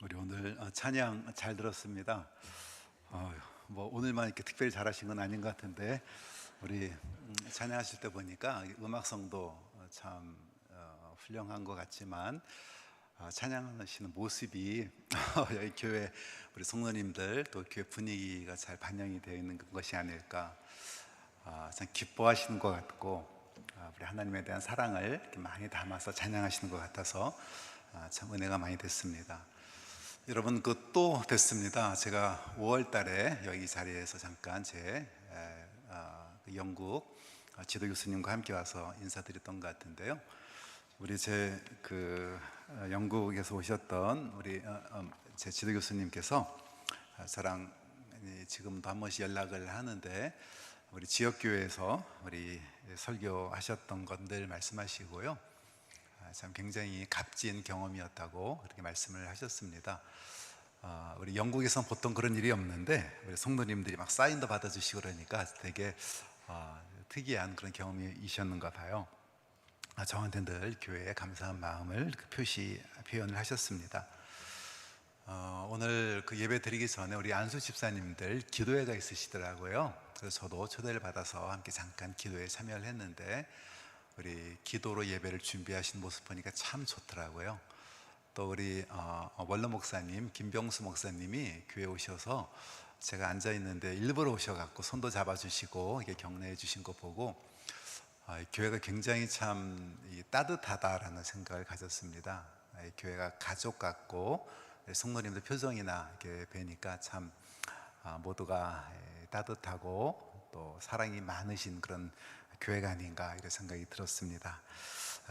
우리 오늘 찬양 잘 들었습니다. 뭐 오늘만 이렇게 특별히 잘하신 건 아닌 것 같은데 우리 찬양하실 때 보니까 음악성도 참 훌륭한 것 같지만 찬양하시는 모습이 여기 교회 우리 성도님들 또 교회 분위기가 잘 반영이 되어 있는 것이 아닐까, 참 기뻐하시는 것 같고 우리 하나님에 대한 사랑을 이렇게 많이 담아서 찬양하시는 것 같아서 참 은혜가 많이 됐습니다. 여러분, 또 됐습니다. 제가 5월 달에 여기 자리에서 잠깐 그 영국 지도 교수님과 함께 와서 인사드렸던 것 같은데요. 우리 영국에서 오셨던 우리 제 지도 교수님께서 저랑 지금도 한 번씩 연락을 하는데, 우리 지역교회에서 우리 설교하셨던 것들 말씀하시고요, 참 굉장히 값진 경험이었다고 그렇게 말씀을 하셨습니다. 우리 영국에서는 보통 그런 일이 없는데 우리 성도님들이 막 사인도 받아주시고 그러니까 되게 특이한 그런 경험이셨는가 봐요. 저한테 늘 교회에 감사한 마음을 표현을 하셨습니다. 오늘 그 예배 드리기 전에 우리 안수 집사님들 기도회가 있으시더라고요. 그래서 저도 초대를 받아서 함께 잠깐 기도회에 참여를 했는데, 우리 기도로 예배를 준비하신 모습 보니까 참 좋더라고요. 또 우리 원로 목사님 김병수 목사님이 교회에 오셔서 제가 앉아 있는데 일부러 오셔갖고 손도 잡아주시고 이렇게 격려해 주신 거 보고 교회가 굉장히 참 따뜻하다라는 생각을 가졌습니다. 교회가 가족 같고 성도님들 표정이나 이렇게 뵈니까 참 모두가 따뜻하고 또 사랑이 많으신 그런 교회가 아닌가 이런 생각이 들었습니다.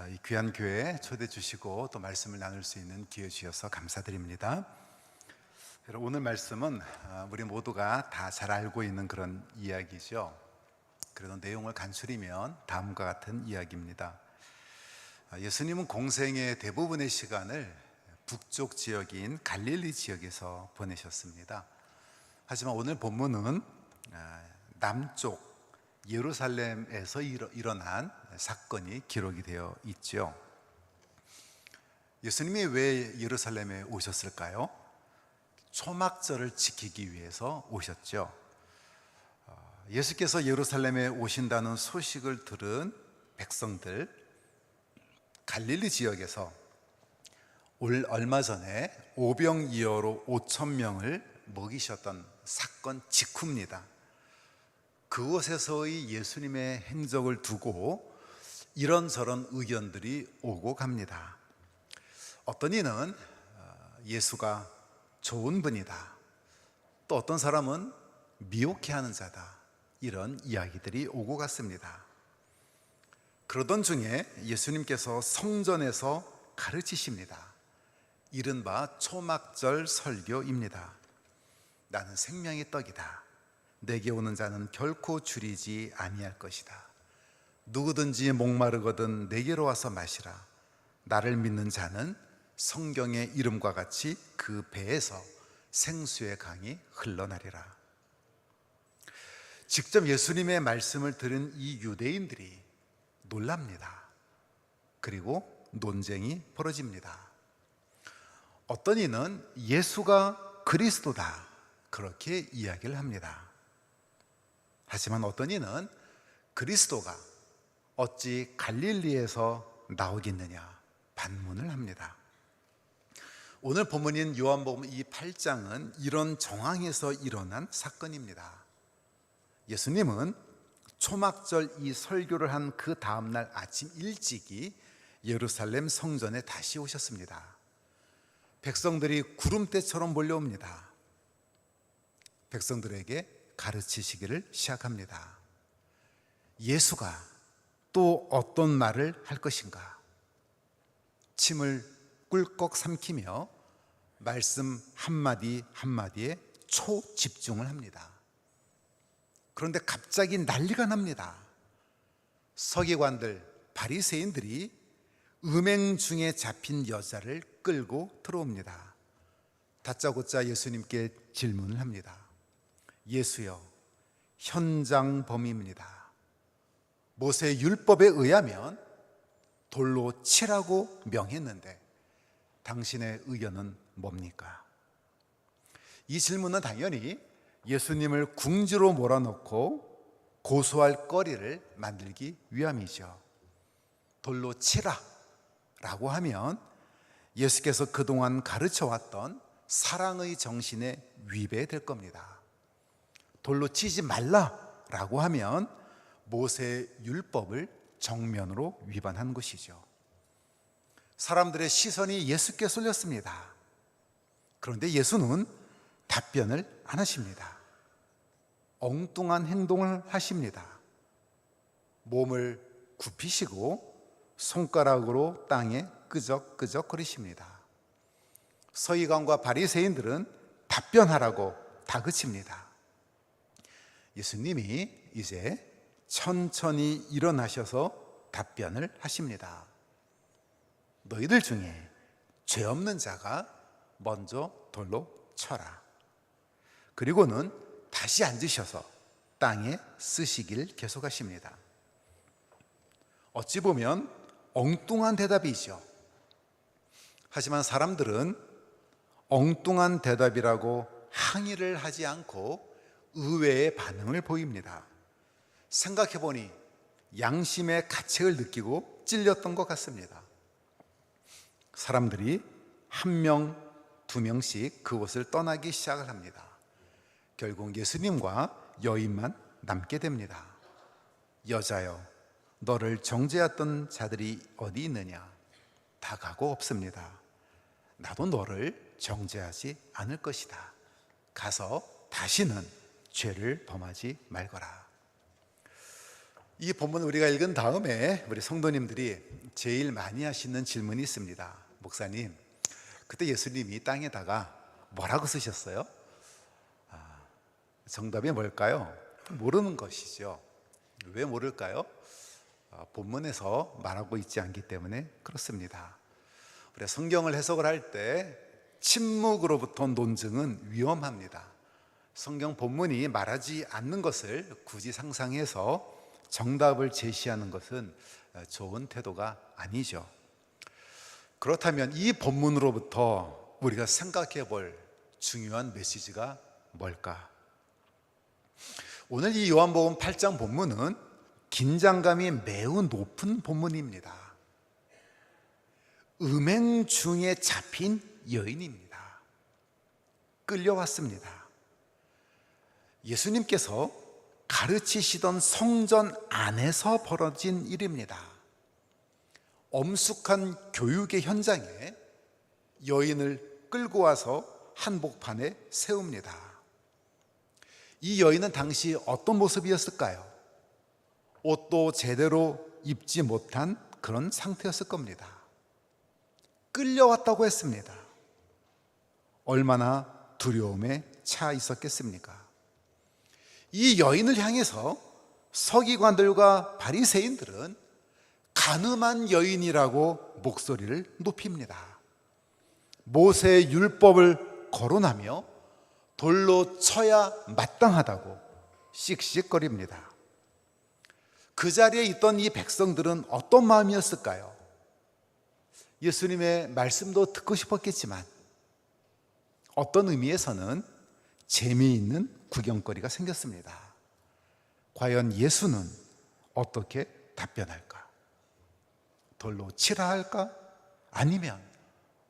이 귀한 교회에 초대해 주시고 또 말씀을 나눌 수 있는 기회 주셔서 감사드립니다. 오늘 말씀은 우리 모두가 다 잘 알고 있는 그런 이야기죠. 그래도 내용을 간추리면 다음과 같은 이야기입니다. 예수님은 공생의 대부분의 시간을 북쪽 지역인 갈릴리 지역에서 보내셨습니다. 하지만 오늘 본문은 남쪽 예루살렘에서 일어난 사건이 기록이 되어 있죠. 예수님이 왜 예루살렘에 오셨을까요? 초막절을 지키기 위해서 오셨죠. 예수께서 예루살렘에 오신다는 소식을 들은 백성들, 갈릴리 지역에서 얼마 전에 오병이어로 5,000명을 먹이셨던 사건 직후입니다. 그곳에서의 예수님의 행적을 두고 이런저런 의견들이 오고 갑니다. 어떤 이는 예수가 좋은 분이다, 또 어떤 사람은 미혹해하는 자다, 이런 이야기들이 오고 갔습니다. 그러던 중에 예수님께서 성전에서 가르치십니다. 이른바 초막절 설교입니다. 나는 생명의 떡이다. 내게 오는 자는 결코 줄이지 아니할 것이다. 누구든지 목마르거든 내게로 와서 마시라. 나를 믿는 자는 성경의 이름과 같이 그 배에서 생수의 강이 흘러나리라. 직접 예수님의 말씀을 들은 이 유대인들이 놀랍니다. 그리고 논쟁이 벌어집니다. 어떤 이는 예수가 그리스도다, 그렇게 이야기를 합니다. 하지만 어떤 이는 그리스도가 어찌 갈릴리에서 나오겠느냐 반문을 합니다. 오늘 본문인 요한복음 이 8장은 이런 정황에서 일어난 사건입니다. 예수님은 초막절 이 설교를 한 그 다음날 아침 일찍이 예루살렘 성전에 다시 오셨습니다. 백성들이 구름대처럼 몰려옵니다. 백성들에게 가르치시기를 시작합니다. 예수가 또 어떤 말을 할 것인가? 침을 꿀꺽 삼키며 말씀 한마디 한마디에 초집중을 합니다. 그런데 갑자기 난리가 납니다. 서기관들, 바리새인들이 음행 중에 잡힌 여자를 끌고 들어옵니다. 다짜고짜 예수님께 질문을 합니다. 예수여, 현장 범입니다. 모세 율법에 의하면 돌로 치라고 명했는데 당신의 의견은 뭡니까? 이 질문은 당연히 예수님을 궁지로 몰아넣고 고소할 거리를 만들기 위함이죠. 돌로 치라 라고 하면 예수께서 그동안 가르쳐왔던 사랑의 정신에 위배될 겁니다. 돌로 치지 말라라고 하면 모세의 율법을 정면으로 위반한 것이죠. 사람들의 시선이 예수께 쏠렸습니다. 그런데 예수는 답변을 안 하십니다. 엉뚱한 행동을 하십니다. 몸을 굽히시고 손가락으로 땅에 끄적끄적거리십니다. 서기관과 바리새인들은 답변하라고 다그칩니다. 예수님이 이제 천천히 일어나셔서 답변을 하십니다. 너희들 중에 죄 없는 자가 먼저 돌로 쳐라. 그리고는 다시 앉으셔서 땅에 쓰시길 계속하십니다. 어찌 보면 엉뚱한 대답이죠. 하지만 사람들은 엉뚱한 대답이라고 항의를 하지 않고 의외의 반응을 보입니다. 생각해보니 양심의 가책을 느끼고 찔렸던 것 같습니다. 사람들이 한 명, 두 명씩 그곳을 떠나기 시작을 합니다. 결국 예수님과 여인만 남게 됩니다. 여자여, 너를 정죄했던 자들이 어디 있느냐? 다 가고 없습니다. 나도 너를 정죄하지 않을 것이다. 가서 다시는 죄를 범하지 말거라. 이 본문을 우리가 읽은 다음에 우리 성도님들이 제일 많이 하시는 질문이 있습니다. 목사님, 그때 예수님이 땅에다가 뭐라고 쓰셨어요? 정답이 뭘까요? 모르는 것이죠. 왜 모를까요? 본문에서 말하고 있지 않기 때문에 그렇습니다. 우리가 성경을 해석을 할 때 침묵으로부터 논증은 위험합니다. 성경 본문이 말하지 않는 것을 굳이 상상해서 정답을 제시하는 것은 좋은 태도가 아니죠. 그렇다면 이 본문으로부터 우리가 생각해 볼 중요한 메시지가 뭘까? 오늘 이 요한복음 8장 본문은 긴장감이 매우 높은 본문입니다. 음행 중에 잡힌 여인입니다. 끌려왔습니다. 예수님께서 가르치시던 성전 안에서 벌어진 일입니다. 엄숙한 교육의 현장에 여인을 끌고 와서 한복판에 세웁니다. 이 여인은 당시 어떤 모습이었을까요? 옷도 제대로 입지 못한 그런 상태였을 겁니다. 끌려왔다고 했습니다. 얼마나 두려움에 차 있었겠습니까? 이 여인을 향해서 서기관들과 바리새인들은 간음한 여인이라고 목소리를 높입니다. 모세의 율법을 거론하며 돌로 쳐야 마땅하다고 씩씩거립니다. 그 자리에 있던 이 백성들은 어떤 마음이었을까요? 예수님의 말씀도 듣고 싶었겠지만 어떤 의미에서는 재미있는 구경거리가 생겼습니다. 과연 예수는 어떻게 답변할까? 돌로 치라 할까? 아니면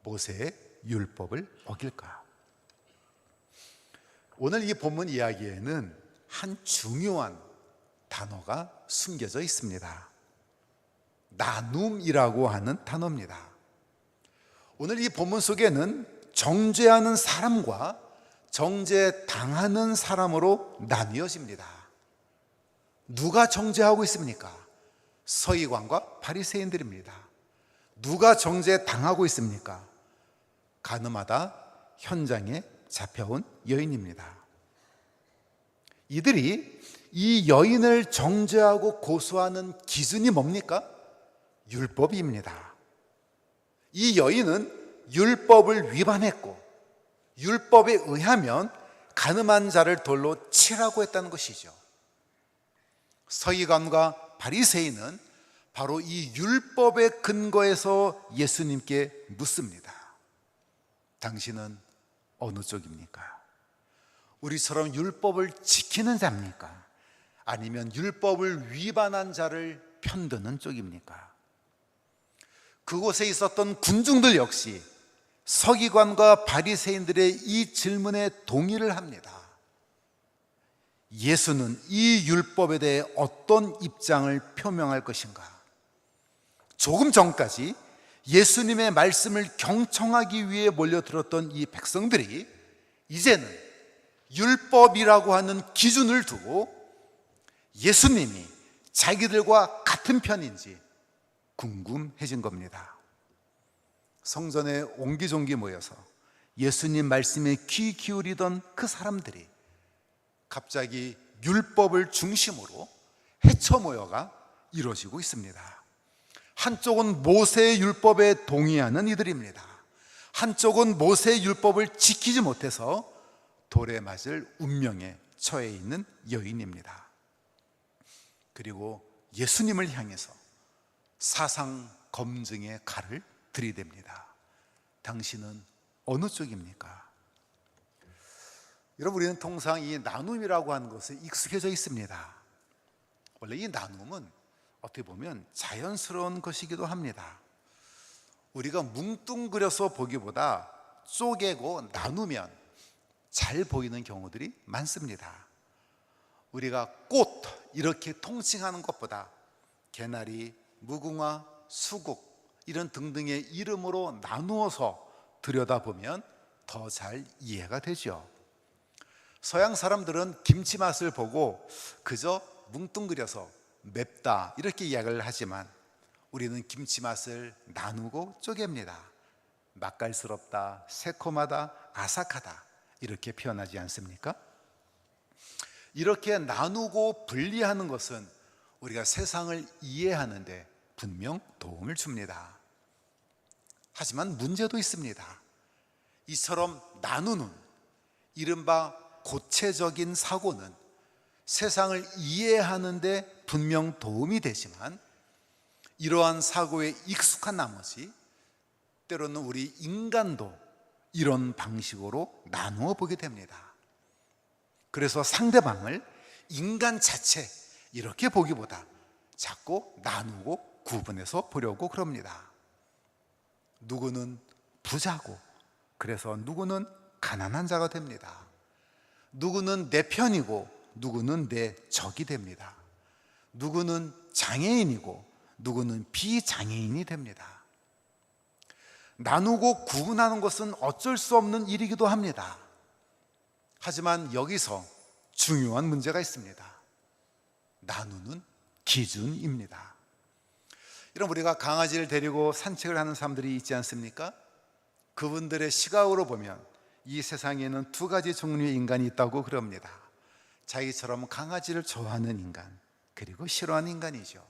모세의 율법을 어길까? 오늘 이 본문 이야기에는 한 중요한 단어가 숨겨져 있습니다. 나눔이라고 하는 단어입니다. 오늘 이 본문 속에는 정죄하는 사람과 정죄당하는 사람으로 나뉘어집니다. 누가 정죄하고 있습니까? 서기관과 바리새인들입니다. 누가 정죄당하고 있습니까? 가늠하다 현장에 잡혀온 여인입니다. 이들이 이 여인을 정죄하고 고소하는 기준이 뭡니까? 율법입니다. 이 여인은 율법을 위반했고 율법에 의하면 간음한 자를 돌로 치라고 했다는 것이죠. 서기관과 바리새인은 바로 이 율법의 근거에서 예수님께 묻습니다. 당신은 어느 쪽입니까? 우리처럼 율법을 지키는 자입니까? 아니면 율법을 위반한 자를 편드는 쪽입니까? 그곳에 있었던 군중들 역시 서기관과 바리새인들의 이 질문에 동의를 합니다. 예수는 이 율법에 대해 어떤 입장을 표명할 것인가? 조금 전까지 예수님의 말씀을 경청하기 위해 몰려들었던 이 백성들이 이제는 율법이라고 하는 기준을 두고 예수님이 자기들과 같은 편인지 궁금해진 겁니다. 성전에 옹기종기 모여서 예수님 말씀에 귀 기울이던 그 사람들이 갑자기 율법을 중심으로 헤쳐 모여가 이루어지고 있습니다. 한쪽은 모세의 율법에 동의하는 이들입니다. 한쪽은 모세의 율법을 지키지 못해서 돌에 맞을 운명에 처해 있는 여인입니다. 그리고 예수님을 향해서 사상 검증의 칼을 들이댑니다. 당신은 어느 쪽입니까? 여러분, 우리는 통상 이 나눔이라고 하는 것에 익숙해져 있습니다. 원래 이 나눔은 어떻게 보면 자연스러운 것이기도 합니다. 우리가 뭉뚱그려서 보기보다 쪼개고 나누면 잘 보이는 경우들이 많습니다. 우리가 꽃 이렇게 통칭하는 것보다 개나리, 무궁화, 수국 이런 등등의 이름으로 나누어서 들여다보면 더 잘 이해가 되죠. 서양 사람들은 김치 맛을 보고 그저 뭉뚱그려서 맵다 이렇게 이야기를 하지만 우리는 김치 맛을 나누고 쪼갭니다. 맛깔스럽다, 새콤하다, 아삭하다 이렇게 표현하지 않습니까? 이렇게 나누고 분리하는 것은 우리가 세상을 이해하는 데 분명 도움을 줍니다. 하지만 문제도 있습니다. 이처럼 나누는 이른바 고체적인 사고는 세상을 이해하는 데 분명 도움이 되지만 이러한 사고에 익숙한 나머지 때로는 우리 인간도 이런 방식으로 나누어 보게 됩니다. 그래서 상대방을 인간 자체 이렇게 보기보다 자꾸 나누고 구분해서 보려고 그럽니다. 누구는 부자고 그래서 누구는 가난한 자가 됩니다. 누구는 내 편이고 누구는 내 적이 됩니다. 누구는 장애인이고 누구는 비장애인이 됩니다. 나누고 구분하는 것은 어쩔 수 없는 일이기도 합니다. 하지만 여기서 중요한 문제가 있습니다. 나누는 기준입니다. 여러분, 우리가 강아지를 데리고 산책을 하는 사람들이 있지 않습니까? 그분들의 시각으로 보면 이 세상에는 두 가지 종류의 인간이 있다고 그럽니다. 자기처럼 강아지를 좋아하는 인간, 그리고 싫어하는 인간이죠.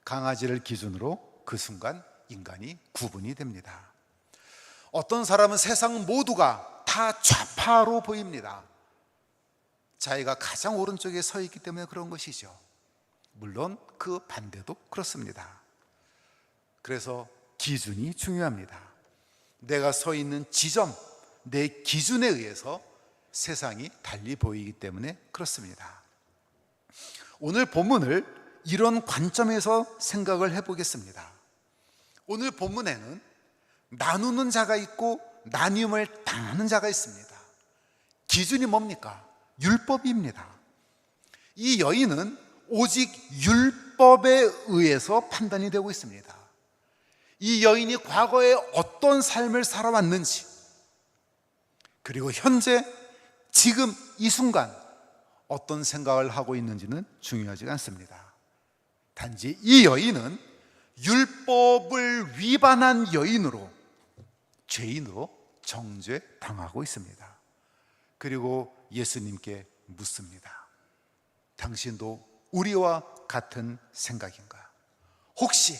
강아지를 기준으로 그 순간 인간이 구분이 됩니다. 어떤 사람은 세상 모두가 다 좌파로 보입니다. 자기가 가장 오른쪽에 서 있기 때문에 그런 것이죠. 물론 그 반대도 그렇습니다. 그래서 기준이 중요합니다. 내가 서 있는 지점, 내 기준에 의해서 세상이 달리 보이기 때문에 그렇습니다. 오늘 본문을 이런 관점에서 생각을 해보겠습니다. 오늘 본문에는 나누는 자가 있고 나눔을 당하는 자가 있습니다. 기준이 뭡니까? 율법입니다. 이 여인은 오직 율법에 의해서 판단이 되고 있습니다. 이 여인이 과거에 어떤 삶을 살아왔는지, 그리고 현재 지금 이 순간 어떤 생각을 하고 있는지는 중요하지 않습니다. 단지 이 여인은 율법을 위반한 여인으로, 죄인으로 정죄당하고 있습니다. 그리고 예수님께 묻습니다. 당신도 우리와 같은 생각인가? 혹시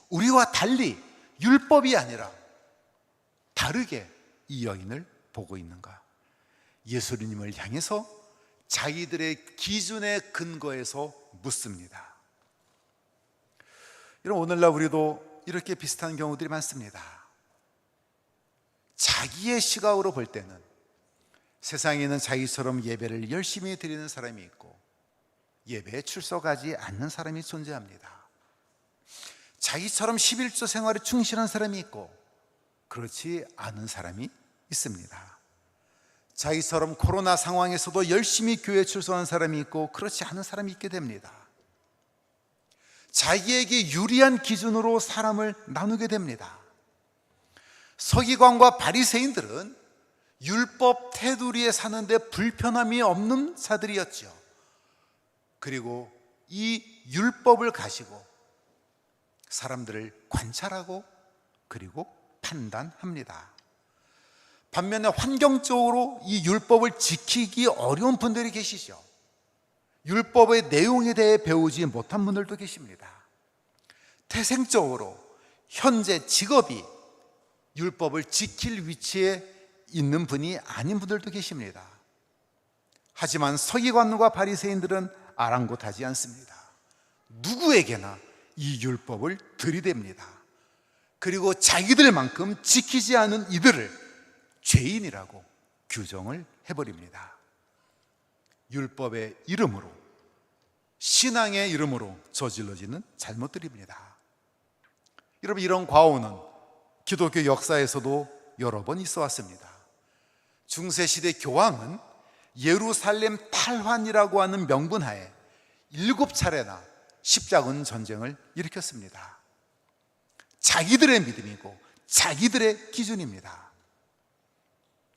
우리와 달리 율법이 아니라 다르게 이 여인을 보고 있는가? 예수님을 향해서 자기들의 기준에 근거해서 묻습니다. 여러분, 오늘날 우리도 이렇게 비슷한 경우들이 많습니다. 자기의 시각으로 볼 때는 세상에 있는 자기처럼 예배를 열심히 드리는 사람이 있고 예배에 출석하지 않는 사람이 존재합니다. 자기처럼 11조 생활에 충실한 사람이 있고 그렇지 않은 사람이 있습니다. 자기처럼 코로나 상황에서도 열심히 교회에 출석하는 사람이 있고 그렇지 않은 사람이 있게 됩니다. 자기에게 유리한 기준으로 사람을 나누게 됩니다. 서기관과 바리새인들은 율법 테두리에 사는데 불편함이 없는 자들이었죠. 그리고 이 율법을 가지고 사람들을 관찰하고 그리고 판단합니다. 반면에 환경적으로 이 율법을 지키기 어려운 분들이 계시죠. 율법의 내용에 대해 배우지 못한 분들도 계십니다. 태생적으로 현재 직업이 율법을 지킬 위치에 있는 분이 아닌 분들도 계십니다. 하지만 서기관과 바리새인들은 아랑곳하지 않습니다. 누구에게나 이 율법을 들이댑니다. 그리고 자기들만큼 지키지 않은 이들을 죄인이라고 규정을 해버립니다. 율법의 이름으로, 신앙의 이름으로 저질러지는 잘못들입니다. 여러분, 이런 과오는 기독교 역사에서도 여러 번 있어 왔습니다. 중세시대 교황은 예루살렘 탈환이라고 하는 명분하에 7차례나 십자군 전쟁을 일으켰습니다. 자기들의 믿음이고 자기들의 기준입니다.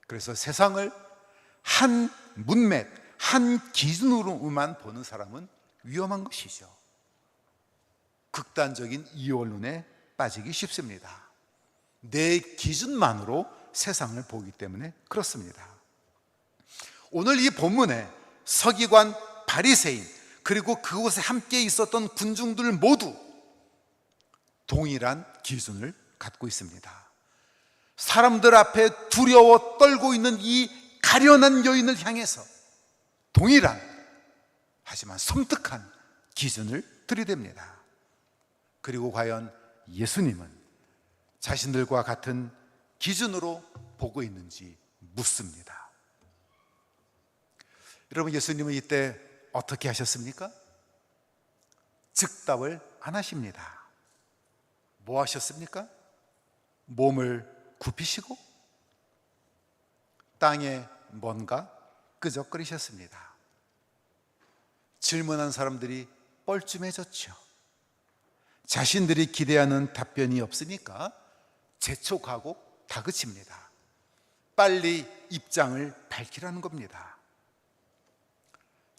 그래서 세상을 한 문맥, 한 기준으로만 보는 사람은 위험한 것이죠. 극단적인 이원론에 빠지기 쉽습니다. 내 기준만으로 세상을 보기 때문에 그렇습니다. 오늘 이 본문에 서기관, 바리새인 그리고 그곳에 함께 있었던 군중들 모두 동일한 기준을 갖고 있습니다. 사람들 앞에 두려워 떨고 있는 이 가련한 여인을 향해서 동일한 하지만 섬뜩한 기준을 들이댑니다. 그리고 과연 예수님은 자신들과 같은 기준으로 보고 있는지 묻습니다. 여러분, 예수님은 이때 어떻게 하셨습니까? 즉답을 안 하십니다. 뭐 하셨습니까? 몸을 굽히시고 땅에 뭔가 끄적거리셨습니다. 질문한 사람들이 뻘쭘해졌죠. 자신들이 기대하는 답변이 없으니까 재촉하고 다그칩니다. 빨리 입장을 밝히라는 겁니다.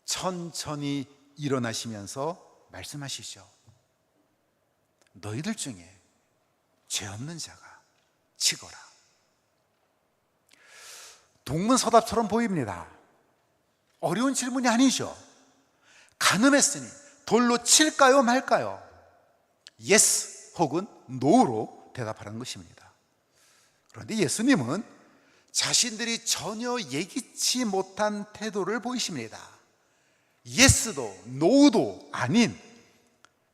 천천히 일어나시면서 말씀하시죠. 너희들 중에 죄 없는 자가 치거라. 동문서답처럼 보입니다. 어려운 질문이 아니죠. 간음했으니 돌로 칠까요 말까요? yes 혹은 no로 대답하라는 것입니다. 그런데 예수님은 자신들이 전혀 예기치 못한 태도를 보이십니다. yes도 no도 아닌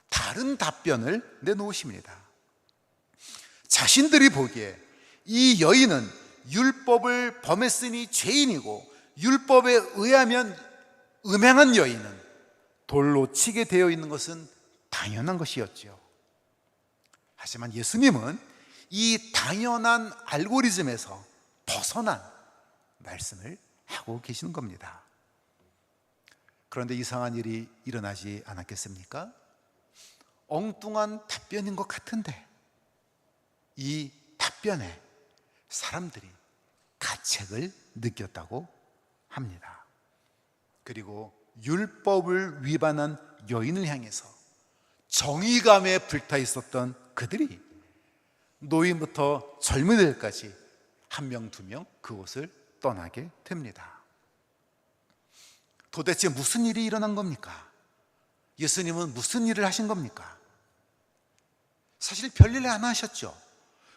다른 답변을 내놓으십니다. 자신들이 보기에 이 여인은 율법을 범했으니 죄인이고 율법에 의하면 음행한 여인은 돌로 치게 되어 있는 것은 당연한 것이었죠. 하지만 예수님은 이 당연한 알고리즘에서 벗어난 말씀을 하고 계시는 겁니다. 그런데 이상한 일이 일어나지 않았겠습니까? 엉뚱한 답변인 것 같은데 이 답변에 사람들이 가책을 느꼈다고 합니다. 그리고 율법을 위반한 여인을 향해서 정의감에 불타 있었던 그들이 노인부터 젊은이들까지 한 명, 두 명 그곳을 떠나게 됩니다. 도대체 무슨 일이 일어난 겁니까? 예수님은 무슨 일을 하신 겁니까? 사실 별일 안 하셨죠.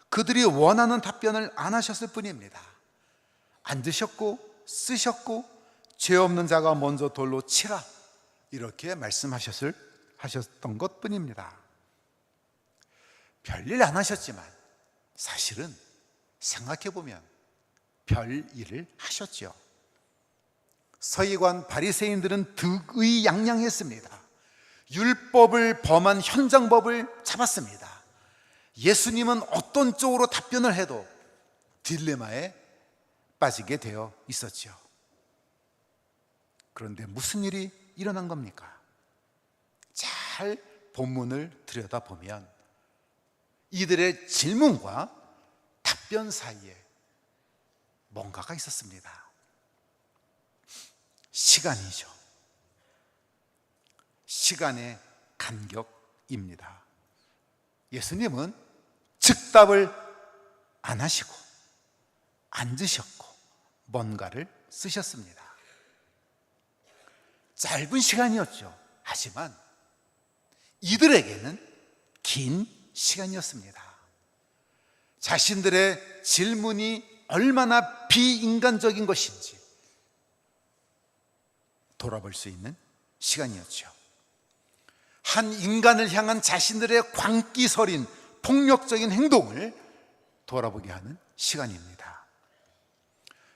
그들이 원하는 답변을 안 하셨을 뿐입니다. 앉으셨고 쓰셨고 죄 없는 자가 먼저 돌로 치라 이렇게 하셨던 것 뿐입니다. 별일 안 하셨지만 사실은 생각해 보면 별 일을 하셨죠. 서기관 바리새인들은 득의양양했습니다. 율법을 범한 현장법을 잡았습니다. 예수님은 어떤 쪽으로 답변을 해도 딜레마에 빠지게 되어 있었죠. 그런데 무슨 일이 일어난 겁니까? 잘 본문을 들여다보면 이들의 질문과 답변 사이에 뭔가가 있었습니다. 시간이죠. 시간의 간격입니다. 예수님은 즉답을 안 하시고 앉으셨고 뭔가를 쓰셨습니다. 짧은 시간이었죠. 하지만 이들에게는 긴 시간이었습니다. 자신들의 질문이 얼마나 비인간적인 것인지 돌아볼 수 있는 시간이었죠. 한 인간을 향한 자신들의 광기서린 폭력적인 행동을 돌아보게 하는 시간입니다.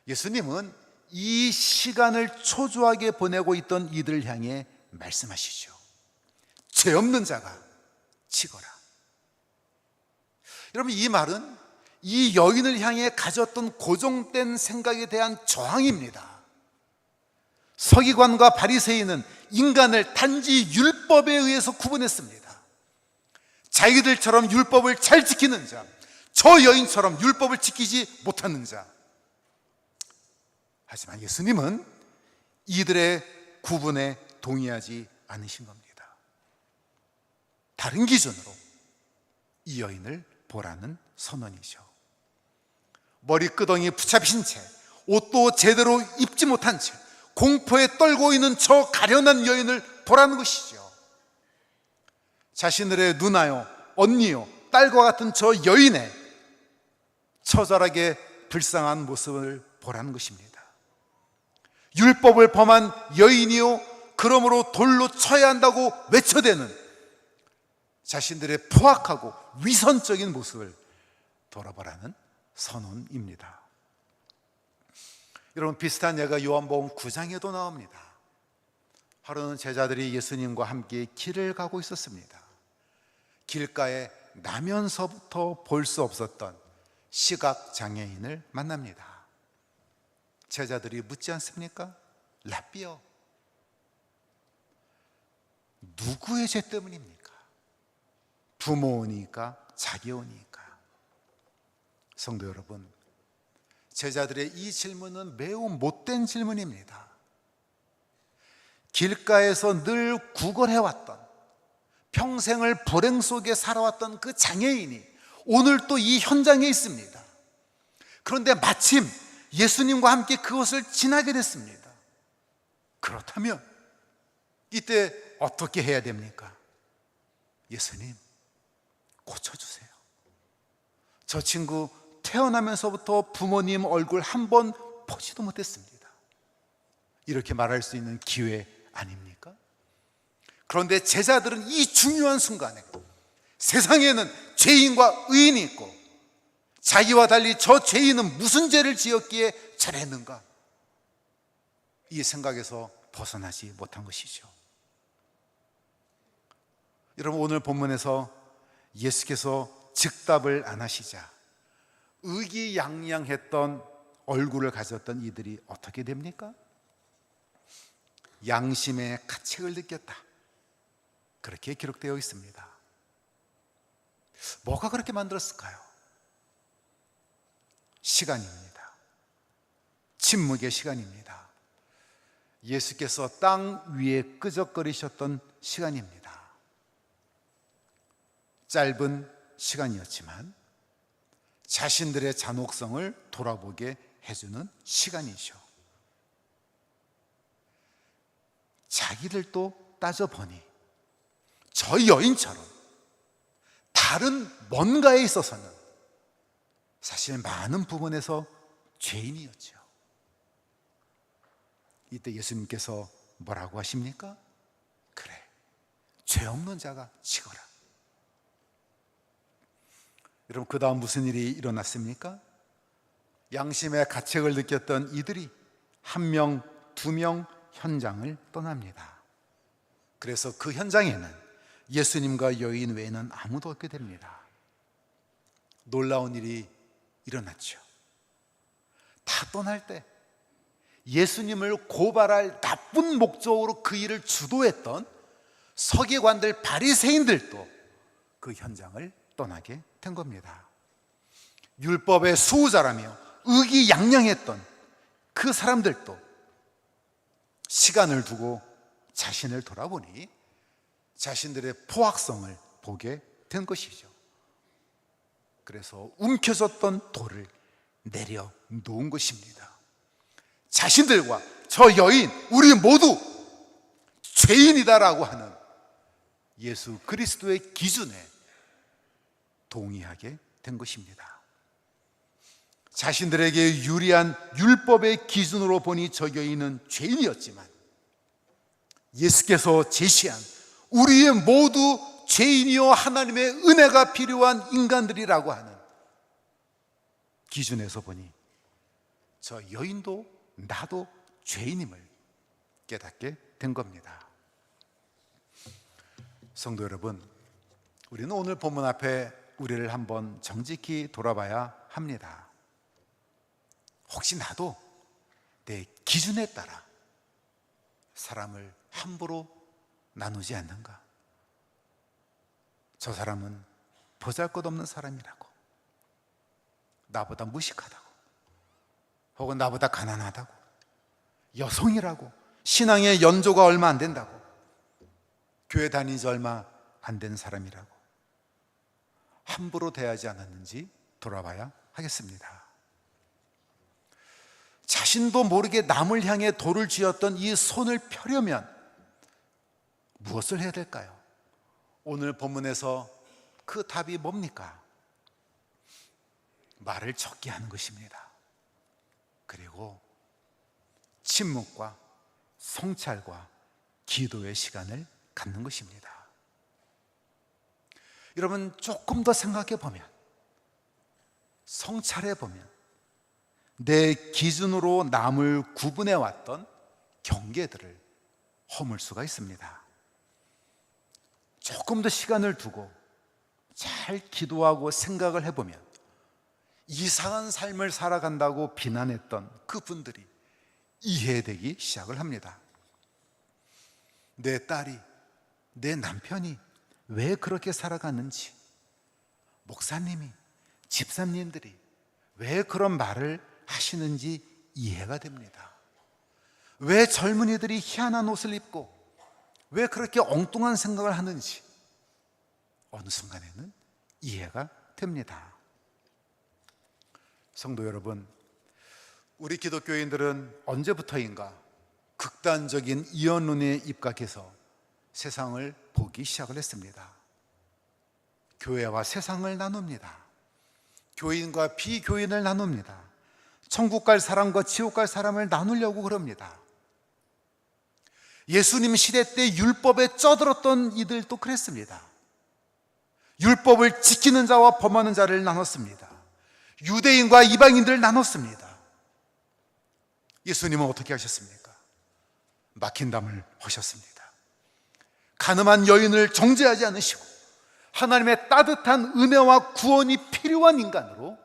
예수님은 이 시간을 초조하게 보내고 있던 이들을 향해 말씀하시죠. 죄 없는 자가 치거라. 여러분, 이 말은 이 여인을 향해 가졌던 고정된 생각에 대한 저항입니다. 서기관과 바리새인은 인간을 단지 율법에 의해서 구분했습니다. 자기들처럼 율법을 잘 지키는 자, 저 여인처럼 율법을 지키지 못하는 자. 하지만 예수님은 이들의 구분에 동의하지 않으신 겁니다. 다른 기준으로 이 여인을 보라는 선언이죠. 머리끄덩이 붙잡힌 채, 옷도 제대로 입지 못한 채 공포에 떨고 있는 저 가련한 여인을 보라는 것이죠. 자신들의 누나요, 언니요, 딸과 같은 저 여인의 처절하게 불쌍한 모습을 보라는 것입니다. 율법을 범한 여인이요, 그러므로 돌로 쳐야 한다고 외쳐대는 자신들의 포악하고 위선적인 모습을 돌아보라는 선언입니다. 여러분, 비슷한 예가 요한복음 9장에도 나옵니다. 하루는 제자들이 예수님과 함께 길을 가고 있었습니다. 길가에 나면서부터 볼 수 없었던 시각장애인을 만납니다. 제자들이 묻지 않습니까? 라삐요, 누구의 죄 때문입니까? 부모니까, 자기 오니까? 성도 여러분, 제자들의 이 질문은 매우 못된 질문입니다. 길가에서 늘 구걸해왔던, 평생을 불행 속에 살아왔던 그 장애인이 오늘 또 이 현장에 있습니다. 그런데 마침 예수님과 함께 그것을 지나게 됐습니다. 그렇다면 이때 어떻게 해야 됩니까? 예수님, 고쳐주세요. 저 친구 태어나면서부터 부모님 얼굴 한 번 보지도 못했습니다. 이렇게 말할 수 있는 기회 아닙니까? 그런데 제자들은 이 중요한 순간에 세상에는 죄인과 의인이 있고 자기와 달리 저 죄인은 무슨 죄를 지었기에 저랬는가, 이 생각에서 벗어나지 못한 것이죠. 여러분, 오늘 본문에서 예수께서 즉답을 안 하시자 의기양양했던 얼굴을 가졌던 이들이 어떻게 됩니까? 양심의 가책을 느꼈다, 그렇게 기록되어 있습니다. 뭐가 그렇게 만들었을까요? 시간입니다. 침묵의 시간입니다. 예수께서 땅 위에 끄적거리셨던 시간입니다. 짧은 시간이었지만 자신들의 잔혹성을 돌아보게 해주는 시간이죠. 자기들도 따져보니 저 여인처럼 다른 뭔가에 있어서는 사실 많은 부분에서 죄인이었죠. 이때 예수님께서 뭐라고 하십니까? 그래, 죄 없는 자가 치거라. 여러분, 그 다음 무슨 일이 일어났습니까? 양심의 가책을 느꼈던 이들이 한 명, 두 명 현장을 떠납니다. 그래서 그 현장에는 예수님과 여인 외에는 아무도 없게 됩니다. 놀라운 일이 일어났죠. 다 떠날 때 예수님을 고발할 나쁜 목적으로 그 일을 주도했던 서기관들, 바리새인들도 그 현장을 떠나게 된 겁니다. 율법의 수호자라며 의기양양했던 그 사람들도 시간을 두고 자신을 돌아보니 자신들의 포악성을 보게 된 것이죠. 그래서 움켜졌던 돌을 내려놓은 것입니다. 자신들과 저 여인, 우리 모두 죄인이다라고 하는 예수 그리스도의 기준에 동의하게 된 것입니다. 자신들에게 유리한 율법의 기준으로 보니 저 여인은 죄인이었지만 예수께서 제시한 우리의 모두 죄인이요 하나님의 은혜가 필요한 인간들이라고 하는 기준에서 보니 저 여인도 나도 죄인임을 깨닫게 된 겁니다. 성도 여러분, 우리는 오늘 본문 앞에 우리를 한번 정직히 돌아봐야 합니다. 혹시 나도 내 기준에 따라 사람을 함부로 나누지 않는가? 저 사람은 보잘것없는 사람이라고, 나보다 무식하다고, 혹은 나보다 가난하다고, 여성이라고, 신앙의 연조가 얼마 안 된다고, 교회 다닌 지 얼마 안 된 사람이라고 함부로 대하지 않았는지 돌아봐야 하겠습니다. 자신도 모르게 남을 향해 돌을 쥐었던 이 손을 펴려면 무엇을 해야 될까요? 오늘 본문에서 그 답이 뭡니까? 말을 적게 하는 것입니다. 그리고 침묵과 성찰과 기도의 시간을 갖는 것입니다. 여러분, 조금 더 생각해 보면, 성찰해 보면 내 기준으로 남을 구분해 왔던 경계들을 허물 수가 있습니다. 조금 더 시간을 두고 잘 기도하고 생각을 해보면 이상한 삶을 살아간다고 비난했던 그분들이 이해되기 시작을 합니다. 내 딸이, 내 남편이 왜 그렇게 살아가는지, 목사님이, 집사님들이 왜 그런 말을 하시는지 이해가 됩니다. 왜 젊은이들이 희한한 옷을 입고 왜 그렇게 엉뚱한 생각을 하는지 어느 순간에는 이해가 됩니다. 성도 여러분, 우리 기독교인들은 언제부터인가 극단적인 이언론에 입각해서 세상을 보기 시작을 했습니다. 교회와 세상을 나눕니다. 교인과 비교인을 나눕니다. 천국 갈 사람과 지옥 갈 사람을 나누려고 그럽니다. 예수님 시대 때 율법에 쩌들었던 이들도 그랬습니다. 율법을 지키는 자와 범하는 자를 나눴습니다. 유대인과 이방인들을 나눴습니다. 예수님은 어떻게 하셨습니까? 막힌 담을 허셨습니다. 가늠한 여인을 정죄하지 않으시고 하나님의 따뜻한 은혜와 구원이 필요한 인간으로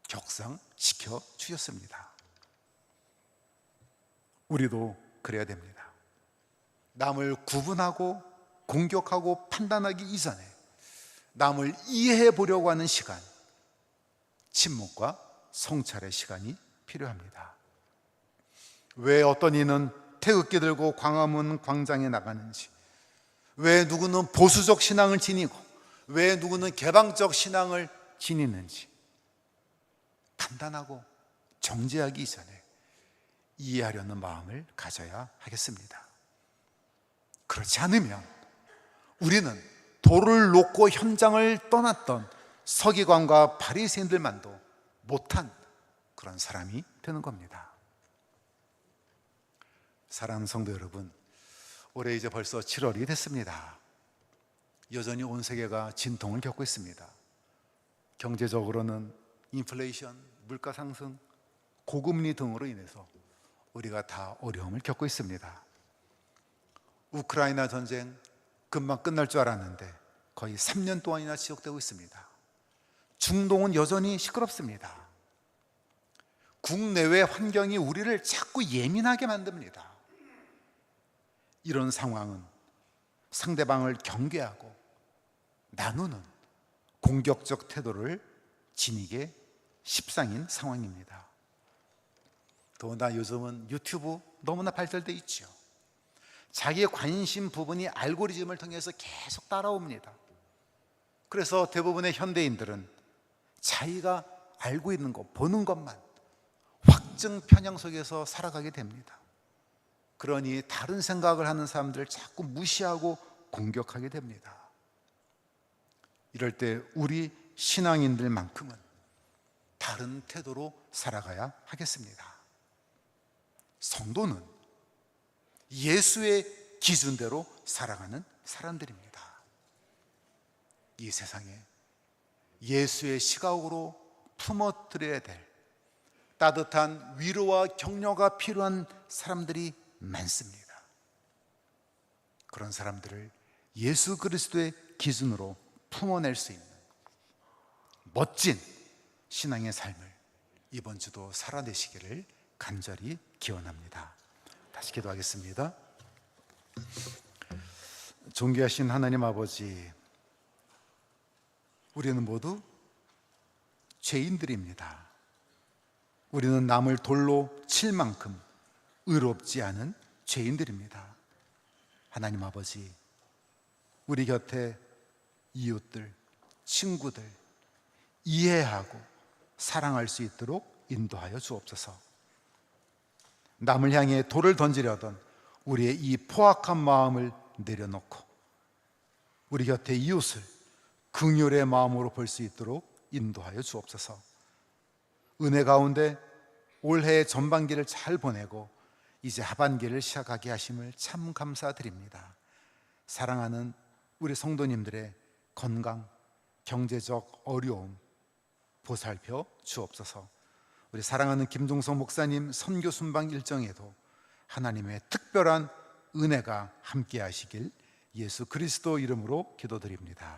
격상시켜 주셨습니다. 우리도 그래야 됩니다. 남을 구분하고 공격하고 판단하기 이전에 남을 이해해 보려고 하는 시간, 침묵과 성찰의 시간이 필요합니다. 왜 어떤 이는 태극기 들고 광화문 광장에 나가는지, 왜 누구는 보수적 신앙을 지니고 왜 누구는 개방적 신앙을 지니는지 판단하고 정죄하기 이전에 이해하려는 마음을 가져야 하겠습니다. 그렇지 않으면 우리는 돌을 놓고 현장을 떠났던 서기관과 바리새인들만도 못한 그런 사람이 되는 겁니다. 사랑하는 성도 여러분, 올해 이제 벌써 7월이 됐습니다. 여전히 온 세계가 진통을 겪고 있습니다. 경제적으로는 인플레이션, 물가 상승, 고금리 등으로 인해서 우리가 다 어려움을 겪고 있습니다. 우크라이나 전쟁 금방 끝날 줄 알았는데 거의 3년 동안이나 지속되고 있습니다. 중동은 여전히 시끄럽습니다. 국내외 환경이 우리를 자꾸 예민하게 만듭니다. 이런 상황은 상대방을 경계하고 나누는 공격적 태도를 지니게 십상인 상황입니다. 더구나 요즘은 유튜브 너무나 발달되어 있죠. 자기의 관심 부분이 알고리즘을 통해서 계속 따라옵니다. 그래서 대부분의 현대인들은 자기가 알고 있는 것, 보는 것만 확증 편향 속에서 살아가게 됩니다. 그러니 다른 생각을 하는 사람들을 자꾸 무시하고 공격하게 됩니다. 이럴 때 우리 신앙인들만큼은 다른 태도로 살아가야 하겠습니다. 성도는 예수의 기준대로 살아가는 사람들입니다. 이 세상에 예수의 시각으로 품어드려야 될 따뜻한 위로와 격려가 필요한 사람들이 많습니다. 그런 사람들을 예수 그리스도의 기준으로 품어낼 수 있는 멋진 신앙의 삶을 이번 주도 살아내시기를 간절히 기원합니다. 다시 기도하겠습니다. 존귀하신 하나님 아버지, 우리는 모두 죄인들입니다. 우리는 남을 돌로 칠 만큼 의롭지 않은 죄인들입니다. 하나님 아버지, 우리 곁에 이웃들, 친구들 이해하고 사랑할 수 있도록 인도하여 주옵소서. 남을 향해 돌을 던지려던 우리의 이 포악한 마음을 내려놓고 우리 곁에 이웃을 긍휼의 마음으로 볼 수 있도록 인도하여 주옵소서. 은혜 가운데 올해의 전반기를 잘 보내고 이제 하반기를 시작하게 하심을 참 감사드립니다. 사랑하는 우리 성도님들의 건강, 경제적 어려움 보살펴 주옵소서. 우리 사랑하는 김종석 목사님 선교 순방 일정에도 하나님의 특별한 은혜가 함께 하시길 예수 그리스도 이름으로 기도드립니다.